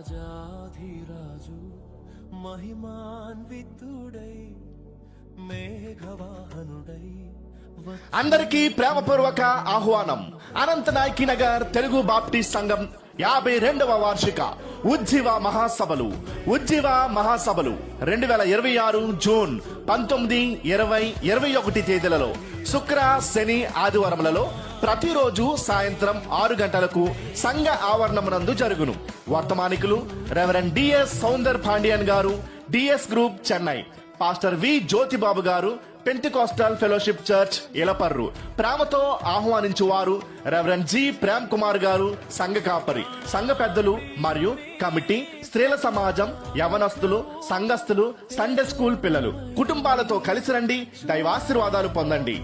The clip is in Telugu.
రాజాధిరాజు మహిమాన్వితుడై మేఘవాహనుడై అందరికీ ప్రేమపూర్వక ఆహ్వానం. అనంత నాయకి నగర్ తెలుగు బాప్టిస్ట్ సంఘం 52వ వార్షిక ఉజ్జీవ మహాసభలు 2026 జూన్ 19, 20, 21 తేదీలలో శుక్ర, శని, ఆదివారములలో ప్రతిరోజు సాయంత్రం 6 గంటలకు సంఘ ఆవరణమునందు జరుగును. వర్తమానికులు రెవరెండ్ డిఎస్ సౌందర్ పాండియన్ గారు, డిఎస్ గ్రూప్ చెన్నై. పాస్టర్ వి జ్యోతిబాబు గారు, పెంటికాస్టల్ ఫెలోషిప్ చర్చ్ ఇలపర్రు. ప్రేమతో ఆహ్వానించువారు రెవరెండ్ జి ప్రేమ్ కుమార్ గారు, సంఘ కాపరి. సంఘ పెద్దలు మరియు కమిటీ, స్త్రీల సమాజం, యవనస్తులు, సంఘస్థులు, సండే స్కూల్ పిల్లలు కుటుంబాలతో కలిసి రండి, దైవాశీర్వాదాలు పొందండి.